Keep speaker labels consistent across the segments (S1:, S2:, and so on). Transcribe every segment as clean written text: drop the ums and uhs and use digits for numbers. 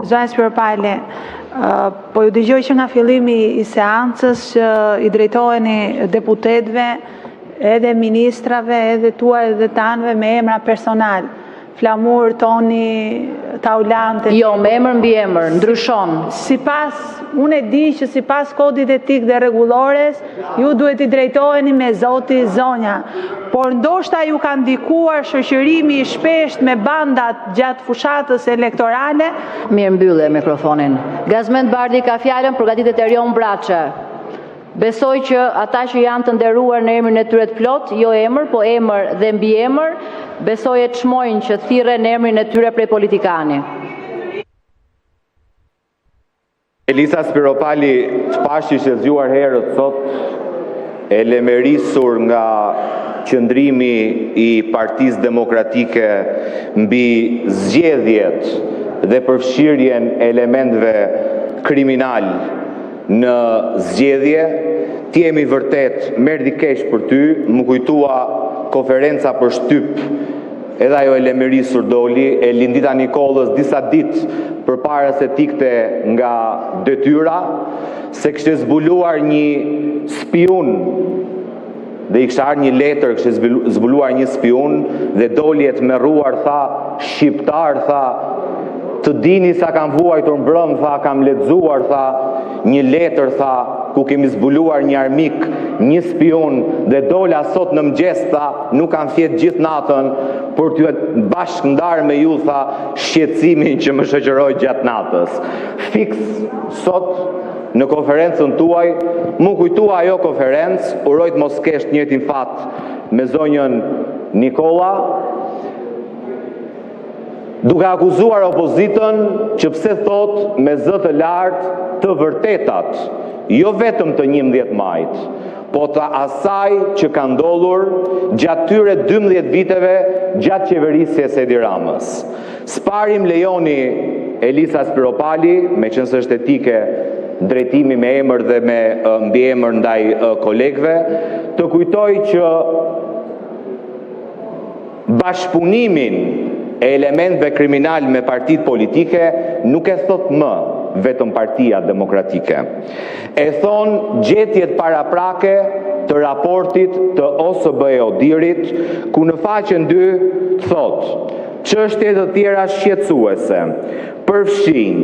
S1: Zona Spiropali, po ju dëgjoj që nga fillimi i seancës që i drejtoheni deputetëve, edhe ministrave, edhe tuaj edhe tanëve me emra personal. Flamur, Toni, Taulante.
S2: Jo, me emër mbi emër, ndryshon.
S1: Unë e di që sipas kodit etik dhe rregullores, ju duhet i drejtoheni me zoti zonja. Por ndoshta ju ka ndikuar shoqërimi i shpesht me bandat gjatë fushatës elektorale.
S2: Mirë mbyllë mikrofonin. Gazmend Bardi ka fjalën, përgatitet Erion Braçe. Besoj që ata që janë të nderuar në emrin e tyre të plot, jo emër, po emër dhe mbi emër, besoj e çmojnë që thirren emrin e tyre prej politikani.
S3: Elisa Spiropali, të pashi që zgjuar herët sot, e lemerisur nga qëndrimi i Partisë Demokratike mbi zgjedhjet dhe përfshirjen e elementëve kriminal në zgjedhje, ti jemi vërtet merdi keq për ty, më kujtua konferenca për shtyp, edhe ajo e lemerisur doli, e Lindita Nikollës disa ditë përpara se tikte nga detyra, se kishte zbuluar një spiun dhe i kishte ardhur një letër, kishte zbuluar një spiun dhe doli e të merruar, tha, shqiptar, tha, të dini sa kam vuajtur mbrëm, tha, kam lexuar, tha, një letër, tha, ku kemi zbuluar një armik, një spion, dhe dola sot në mëngjes, tha, nuk kam fjet gjithë natën, por t'ju bashkë ndarë me ju, tha, shqetësimin që më shoqëroi gjatë natës. Fiks sot në konferencën tuaj, më kujtua ajo konferencë, uroj të mos kesh njëjtin fat me zonjën Nikolla, duke akuzuar opozitën që pse thot me zë të lartë të vërtetat, jo vetëm të 11 majit, po të asaj që ka ndodhur gjatë tyre 12 viteve gjatë qeverisjes së Edi Ramës. S'parim lejoni Elisa Spiropali, me qenë se është etike drejtimi me emër dhe me mbi emër ndaj kolegëve, të kujtoj që bashkëpunimin e elementëve kriminal me partitë politike nuk e thot më vetëm Partia Demokratike. E thon gjetjet paraprake të raportit të OSBE Odirit, ku në faqen 2 thot: çështje të tjera shqetësuese përfshin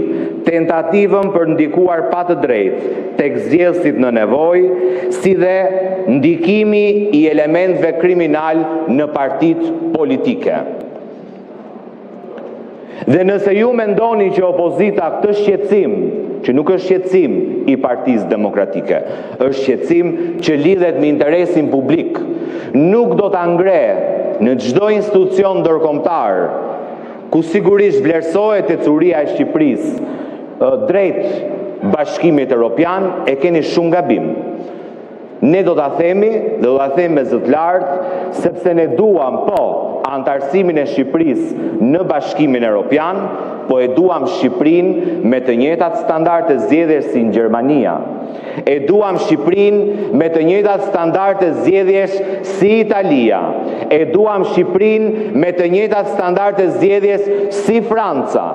S3: tentativën për ndikuar pa të drejtë tek zgjedhësit në nevojë, si dhe ndikimi i elementëve kriminal në partitë politike. Dhe nëse ju mendoni që opozita këtë shqetësim, që nuk është shqetësim i Partisë Demokratike, është shqetësim që lidhet me interesin publik, nuk do ta ngre në çdo institucion ndërkombëtar, ku sigurisht vlerësohet ecuria e Shqipërisë drejt Bashkimit Evropian, e keni shumë gabim. Ne do ta themi, dhe do ta themi me zë të lartë, sepse ne duam antarësimin e Shqipërisë në Bashkimin Evropian, po e duam Shqipërinë me të njëjtat standarde zgjedhjesh si në Gjermania. E duam Shqipërinë me të njëjtat standarde zgjedhjesh si Italia. E duam Shqipërinë me të njëjtat standarde zgjedhjesh si Franca.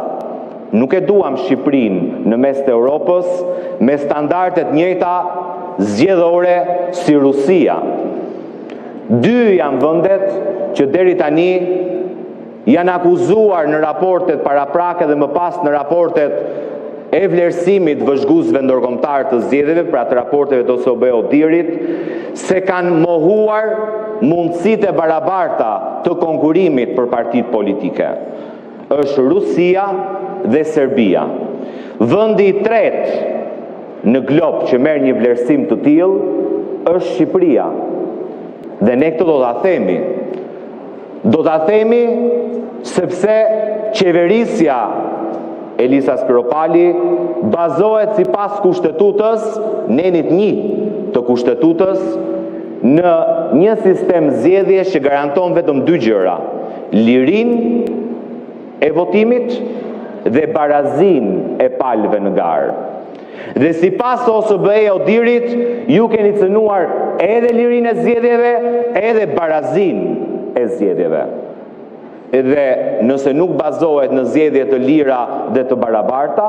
S3: Nuk e duam Shqipërinë në mes të Europës me standarde të njëjta zgjedhore si Rusia. 2 janë vendet që deri tani janë akuzuar në raportet paraprake dhe më pas në raportet e vlerësimit vëzhguesve ndërkombëtar të zgjedhjeve, pra të raporteve të OSBE Odirit, se kanë mohuar mundësitë e barabarta të konkurimit për partitë politike. Është Rusia dhe Serbia. Vendi i tretë në glob që merr një vlerësim të tillë është Shqipëria. Dhe ne këtë do ta themi. Do ta themi sepse qeverisja Elisa Spiropali bazohet sipas kushtetutës, nenit 1 të kushtetutës, në një sistem zgjedhjesh që garanton vetëm 2 gjëra: lirinë e votimit dhe barazinë e palëve në garë. Dhe sipas OSBE Odirit, ju keni cënuar edhe lirinë e zgjedhjeve, edhe barazinë e zgjedhjeve. Edhe nëse nuk bazohet në zgjedhje të lira dhe të barabarta,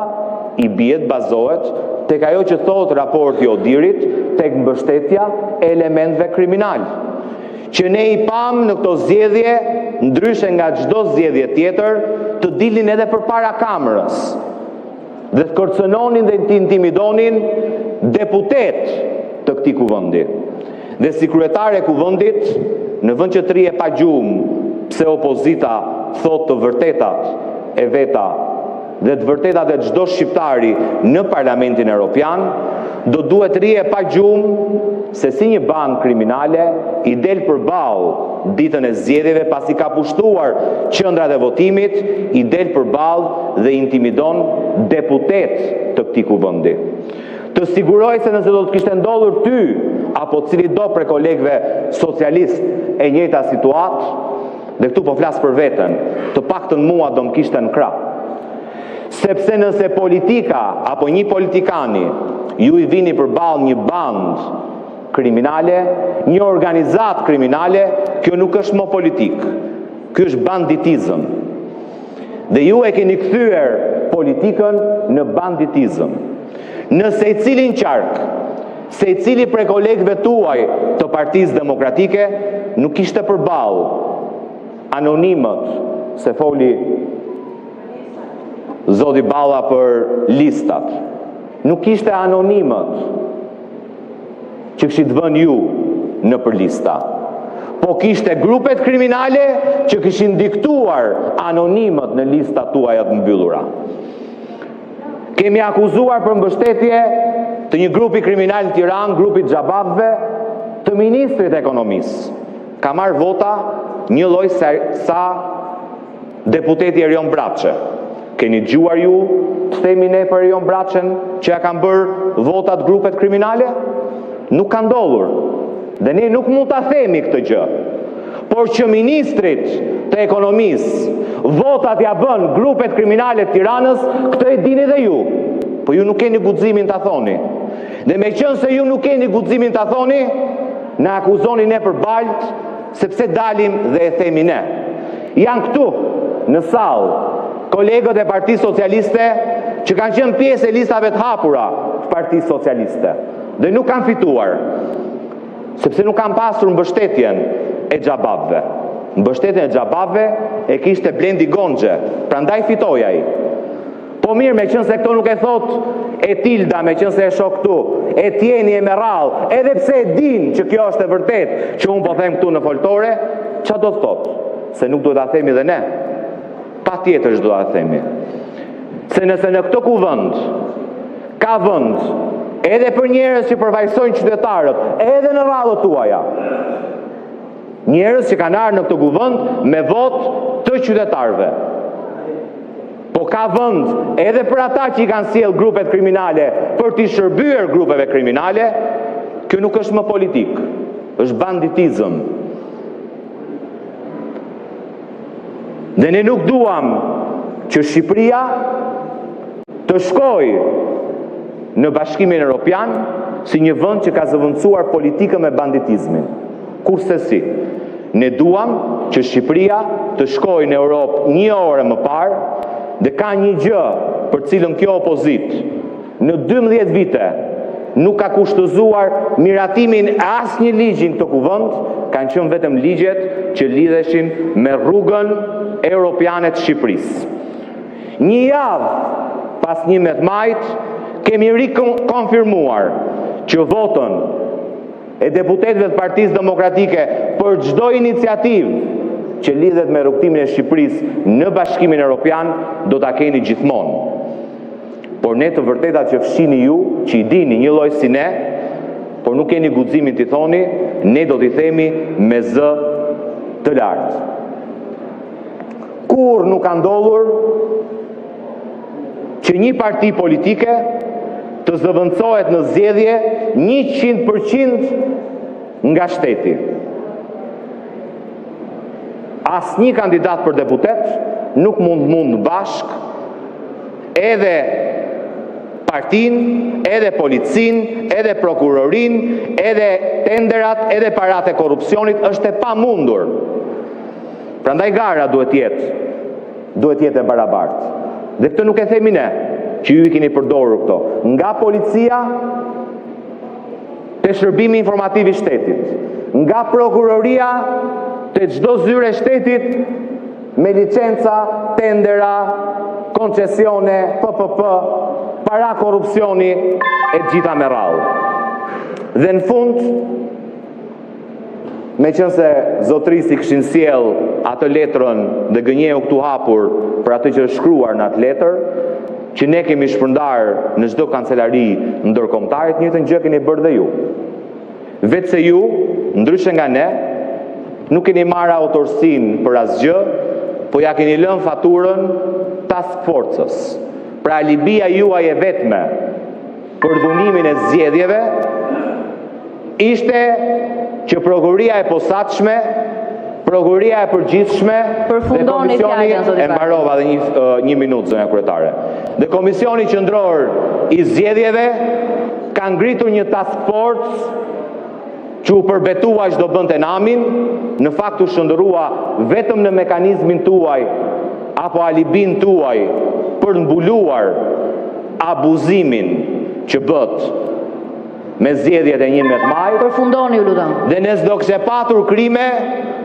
S3: i bie të bazohet tek ajo që thot raporti Odirit, tek mbështetja e elementëve kriminal. Që ne i pam në këto zgjedhje, ndryshe nga çdo zgjedhje tjetër, të dilnin edhe përpara kamerës dhe të kërcënonin dhe të intimidonin deputet të këtij kuvendi. Dhe si kryetare e kuvendit, në vend që të rije pa gjumë pse opozita thot të vërtetat e veta dhe të vërtetat e çdo shqiptari në Parlamentin Evropian, do duhet rije pa gjumë se si një banë kriminale i del përballë ditën e zgjedhjeve pasi ka pushtuar qendrat e votimit, i del përballë dhe intimidon deputet të këtij kuvendi. Të siguroj se nëse do të kishte ndodhur ty apo cili do prej kolegëve socialist e njëjta situatë, dhe këtu po flas për veten, të paktën mua do më kishte në krah. Sepse nëse politika apo një politikani ju i vini përballë një band kriminale, një organizat kriminale, kjo nuk është më politik. Ky është banditizëm. Dhe ju e keni kthyer politikën në banditizëm. Nëse i cilin qark, se i cili prej kolegëve tuaj të Partisë Demokratike nuk kishte përballë anonimët, se foli Zoti Balla për listat. Nuk kishte anonimët që kishit vënë ju në për lista. Po kishte grupet kriminale që kishin diktuar anonimët në listat tuaja të mbyllura. Kemi akuzuar për mbështetje të një grupi kriminal në Tiranë, grupi Xhababëve, të ministrit e ekonomisë. Ka marrë vota një lloj sa deputeti Erion Braçe. Keni dëgjuar ju të themi ne për Erion Braçen që ja kanë bërë votat grupet kriminale? Nuk ka ndodhur. Dhe ne nuk mund ta themi këtë gjë. Por që ministrit të ekonomisë votat ja bën grupet kriminale të Tiranës, këtë e dini dhe ju. Po ju nuk keni guximin ta thoni. Dhe me qenë se ju nuk keni guximin ta thoni, na akuzoni ne për balt, sepse dalim dhe e themi ne. Janë këtu në sallë kolegët e Partisë Socialiste që kanë qenë pjesë e listave të hapura të Partisë Socialiste dhe nuk kanë fituar, sepse nuk kanë pasur mbështetjen e Xhababëve. Mbështetjen e Xhababëve e kishte Blendi Gonxhe, prandaj fitoi ai. Po mirë, me qenë se këto nuk e thot e Tilda, me qenë se e shoh këtu, e Tjeni e Merrall, edhe pse e din që kjo është e vërtet, që unë po them këtu në foltore, ç'a do të thot? Se nuk duhet ta themi dhe ne. Patjetër do ta themi. Se nëse në këtë kuvend ka vend edhe për njerëz që përfaqësojnë qytetarët, edhe në rradhët tuaja. Njerëz që kanë ardhur në këtë kuvend me votë të qytetarëve. Po ka vend edhe për ata që i kanë sjell grupet kriminale për t'i shërbyer grupeve kriminale, kjo nuk është më politik, është banditizëm. Dhe ne nuk duam që Shqipëria të shkojë në Bashkimin Evropian si një vend që ka zëvendësuar politikën me banditizmin. Kurse si, ne duam që Shqipëria të shkojë në Europë një orë më parë dhe ka një gjë për cilën kjo opozit në 12 vite nuk ka kushtëzuar miratimin e asnjë ligji në këtë kuvend, kanë qenë vetëm ligjet që lidheshin me rrugën europiane të Shqipërisë. Një javë pas 11 majit kemi rikonfirmuar që votën e deputetëve të Partisë Demokratike për çdo iniciativë që lidhet me rrugtimin e Shqipërisë në Bashkimin Evropian do ta keni gjithmonë. Por ne të vërtetat që fshini ju, që i dini një lloj si ne, por nuk keni guximin t'i thoni, ne do t'i themi me zë të lartë. Kur nuk ka ndodhur që një parti politike të zëvendësohet në zgjedhje 100% nga shteti. Asnjë kandidat për deputet nuk mund bashk edhe partinë, edhe policinë, edhe prokurorinë, edhe tenderat, edhe paratë e korrupsionit, është e pamundur Prandaj gara duhet jetë e barabartë. Dhe këtë nuk e themi ne, që ju i keni përdorur këto. Nga policia te shërbimi informativ i shtetit, nga prokuroria te çdo zyre e shtetit me licenca, tendera, koncesione, PPP, para korrupsioni e gjitha me radhë. Dhe në fund, me qënë se zotrisi këshin sjell atë letrën dhe gënjeu këtu hapur për atë që është shkruar në atë letër, që ne kemi shpërndar në çdo kancelari ndërkombëtare, të njëjtën gjë keni bërë dhe ju. Vetë se ju, ndryshe nga ne, nuk keni marrë autorsinë për asgjë, po ja keni lënë faturën task force-s. Pra alibia juaj e vetme për dhunimin e zgjedhjeve ishte që prokuroria e posaçme, prokuroria e përgjithshme dhe komisioni e mbarova dhe një minutë zonja kryetare. Dhe komisioni qendror i zgjedhjeve ka ngritur një task force që u përbetua çdo bënte namin, në fakt u shndërrua vetëm në mekanizmin tuaj apo alibin tuaj për mbuluar abuzimin që bët me zgjedhjet e 11 maj.
S2: Përfundoni, ju lutem.
S3: Dhe ne s'do kishte patur krime,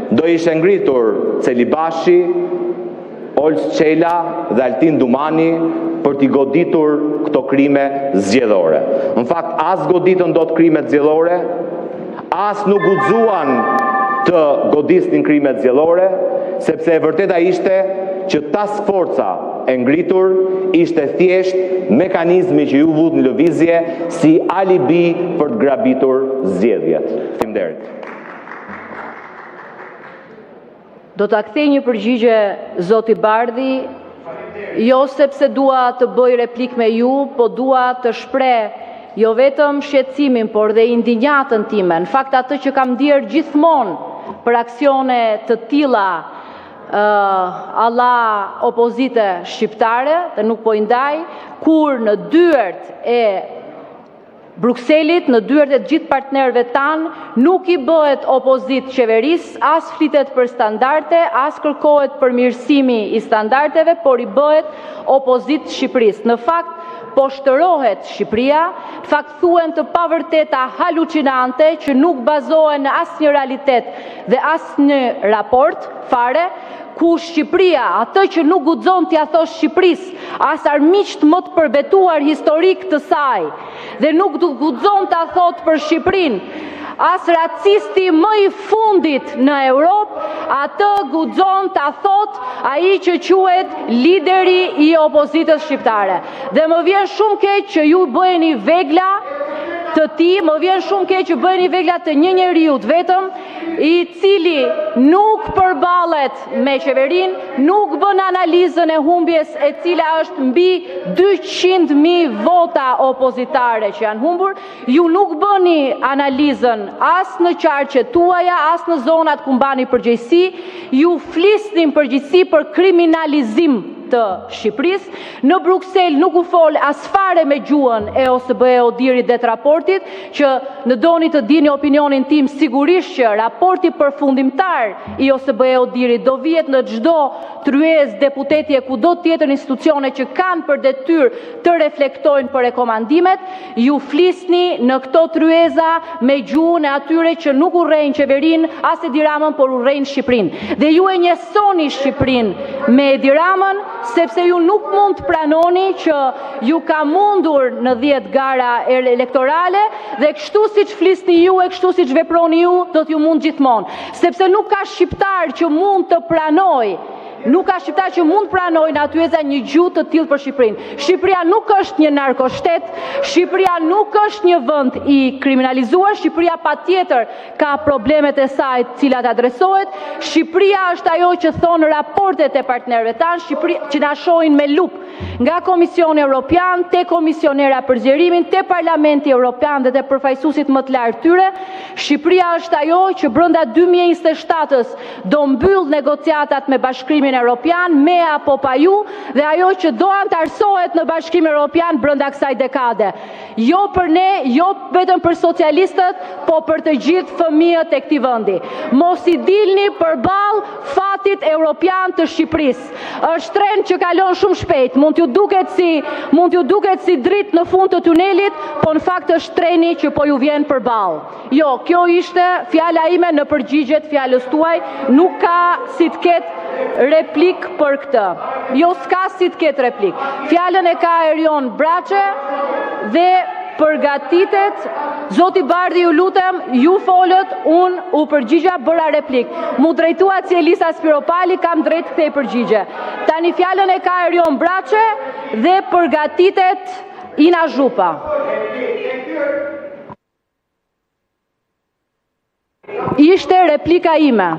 S3: do ishte ngritur Celibashi, Olç Çela dhe Altin Dumani për t'i goditur këto krime zgjedhore. Në fakt, as goditën dot krimet zgjedhore, as nuk guxuan të godisnin krimet zgjedhore, sepse e vërteta ishte që task forca e ngritur ishte thjesht mekanizmi që ju vut në lëvizje si alibi për të grabitur zgjedhjet. Faleminderit.
S2: Do ta kthej një përgjigje zoti Bardhi, jo sepse dua të bëj replik me ju, po dua të shpreh jo vetëm shqetësimin, por dhe indinjatën time, në fakt atë që kam ndier gjithmonë për aksione të tilla alla opozite shqiptare, dhe nuk po i ndaj, kur në dyert e Brukselit, në dyert e gjithë partnerëve tanë, nuk i bëhet opozit qeverisë, as flitet për standarde, as kërkohet përmirësimi i standardeve, por i bëhet opozit Shqipërisë. Në fakt, po shtërohet Shqipëria, fakt thuhen të pavërteta halucinante që nuk bazohen në asnjë realitet dhe asnjë raport fare, ku Shqipëria, atë që nuk guxon t'ia thosh Shqipërisë, as armiqt më të përbetuar historik të saj, dhe nuk guxon t'a thot për Shqipërinë, as racisti më i fundit në Europë, atë guxon t'a thot ai që quhet lideri i opozitës shqiptare. Dhe më vjen shumë keq që ju bëheni vegla të ti, më vjen shumë keq që bëheni vegla të një njeriu vetëm, i cili nuk përballet me qeverinë, nuk bën analizën e humbjes e cila është mbi 200.000 vota opozitare që janë humbur. Ju nuk bëni analizën as në qarqet tuaja, as në zonat ku mbani përgjegjësi, ju flisnin përgjegjësi për kriminalizim të Shqipërisë. Në Bruksel nuk u fol as fare me gjuhën e OSBE Odirit dhe të raportit, që në doni të dini opinionin tim, sigurisht që raporti përfundimtar i OSBE Odirit do vihet në çdo tryezë deputeti e kudo tjetër institucione që kanë për detyrë të reflektojnë për rekomandimet. Ju flisni në këto tryeza me gjuhën e atyre që nuk urrejnë qeverinë as Edi Ramën, por urrejnë Shqipërinë. Dhe ju e njësoni Shqipërinë me Edi Ramën, sepse ju nuk mund të pranoni që ju ka mundur në 10 gara elektorale, dhe kështu siç flisni ju e kështu siç veproni ju, do t'ju mund gjithmonë. Sepse nuk ka shqiptar që mund të pranoj, nuk ka shqiptar që mund pranojnë atyeza një gjuhë të tillë për Shqipërinë. Shqipëria nuk është një narkoshtet, Shqipëria nuk është një vend i kriminalizuar, Shqipëria patjetër ka problemet e saj të cilat adresohet. Shqipëria është ajo që thonë raportet e partnerëve tanë, Shqipëria që na shohin me lupë nga Komisioni Evropian, te Komisionera për Zgjerimin, te Parlamenti Evropian dhe te përfaqësuesit më të lartë tyre, Shqipëria është ajo që brenda 2027-s do mbyll negociatat me Bashkimin Evropian, me apo pa ju, dhe ajo që do antarësohet në Bashkimin Evropian brenda kësaj dekade. Jo për ne, jo vetëm për socialistët, po për të gjithë fëmijët e këtij vendi. Mos i dilni përballë fatit evropian të Shqipërisë. Është tren që kalon shumë shpejt, mund t'ju duket si dritë në fund të tunelit, po në fakt është treni që po ju vjen përballë. Jo, kjo ishte fjala ime në përgjigje të fjalës tuaj, nuk ka si të ketë replik për këtë. Jo, s'ka si të ketë replik. Fjalën e ka Erion Braçe dhe përgatitet, zoti Bardhi ju lutem, ju folët, unë u përgjigja bëra replik. Mu drejtuat si Elisa Spiropali, kam drejt këtej përgjigje. Tani fjalën e ka Erion Braçe dhe përgatitet Ina Zhupa. Ishte replika ime.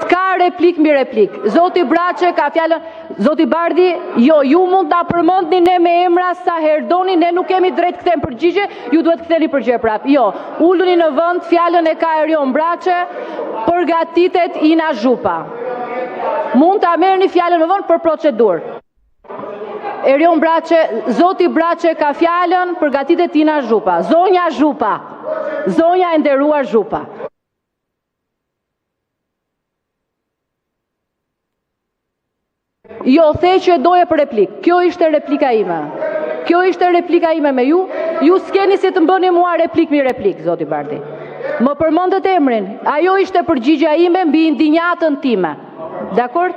S2: Ka replik mbi replik. Zoti Braçe ka fjalën, zoti Bardhi, jo, ju mund ta përmendni ne me emra sa herë doni, ne nuk kemi drejt të kthejmë përgjigje, ju duhet të ktheni përgjigje prap. Jo, uluni në vend, fjalën e ka Erion Braçe, përgatitet Ina Zhupa. Mund ta merrni fjalën në vend për procedurë. Erion Braçe, zoti Braçe ka fjalën, përgatitet Ina Zhupa. Zonja Zhupa. Zonja e nderuar Zhupa. Jo, the që doje për replik. Kjo ishte replika ime. Kjo ishte replika ime me ju. Ju s'keni si të mbëni mua replik mi replik, zoti Bardhi. Më përmendet emrin. Ajo ishte përgjigja ime mbi indinjatën time. Dakor?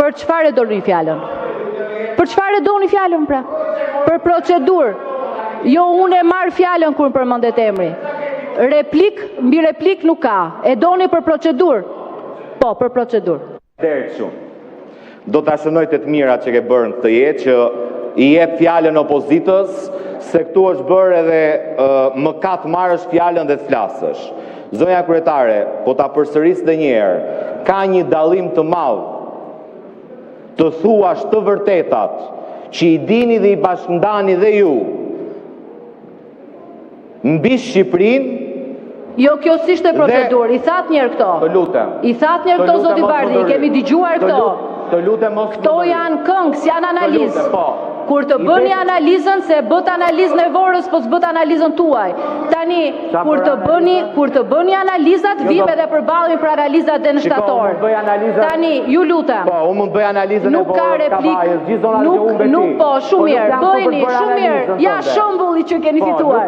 S2: Për çfarë doni fjalën? Për çfarë doni fjalën pra? Për procedurë. Jo, unë e marr fjalën kur më përmendet emri. Replik mbi replik nuk ka. E doni për procedurë? Po, për procedurë.
S3: Do ta shënoj të mirat që ke bërë në këtë jetë, që i jep fjalën opozitës, se këtu është bërë edhe mëkat marrësh fjalën dhe të flasësh. Zonja kryetare, po ta përsëris edhe një herë, ka një dallim të madh të thuash të vërtetat që i dini dhe i bashkëndani dhe ju mbi Shqipërinë.
S2: Jo, kjo s'ishte procedurë, i that njerë këto.
S3: Të lutem.
S2: I that njerë këto, zoti Bardhi, i kemi dëgjuar këto.
S3: Të lutem mos.
S2: Këto janë këngë, s'janë analizë. Kur të bëni analizën, se bët analizën e vorës, po s'bët analizën tuaj. Tani, kur të bëni analizat, vim edhe përballemi për analizat dhe në shtator. Tani, ju lutem.
S3: Po, unë mund bëj analizën e vorës kavajës,
S2: nuk po, shumë mirë, bëjni, shumë mirë. Ja, shëmbulli që keni fituar.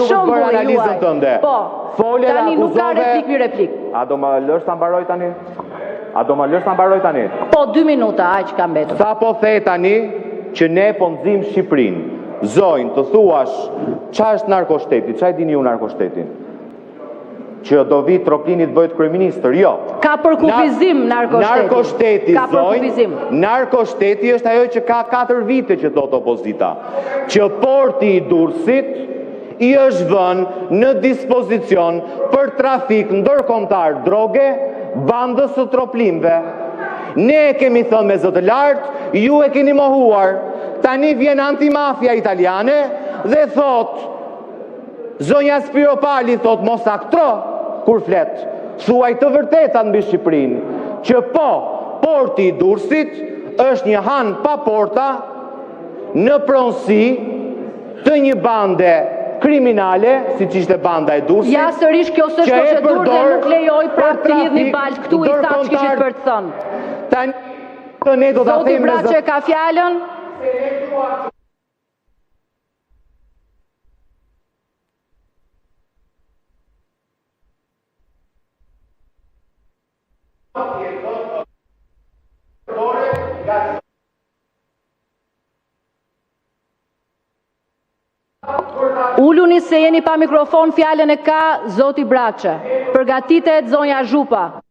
S2: Shëmbulli juaj. Po, tani nuk ka replik mi replik.
S3: A do më lësh ta mbaroj tani?
S2: Po, 2 minuta, aq ka mbetur.
S3: Sa po the tani që ne po nxim Shqipërinë. Zonjë, të thuash, çfarë është narkoshteti? Çfarë dini ju narkoshtetin? Që do vi Troplini të bëhet kryeministër? Jo.
S2: Ka përkufizim narkoshteti.
S3: Narkoshteti, zonjë, narkoshteti është ajo që ka 4 vite që thot opozita. Që porti i Durrësit i është vënë në dispozicion për trafik ndërkombëtar droge bandës së Troplimve. Ne e kemi thënë me zë të lartë, ju e keni mohuar. Tani vjen antimafia italiane dhe thot, zonja Spiropali thot, mos aktro kur flet. Thuaj të vërtetat mbi Shqipërinë, që po, porti i Durrësit është një han pa porta në pronësi të një bande kriminale, si që ishte banda e Durrësit.
S2: Ja, sërish kjo s'është procedurë dhe nuk lejoj prap të lidhni baltë këtu i thash kishit për të thënë. Zoti Braçe ka fjalën. Uluni se jeni pa mikrofon, fjalën e ka zoti Braçe. Përgatitet zonja Zhupa.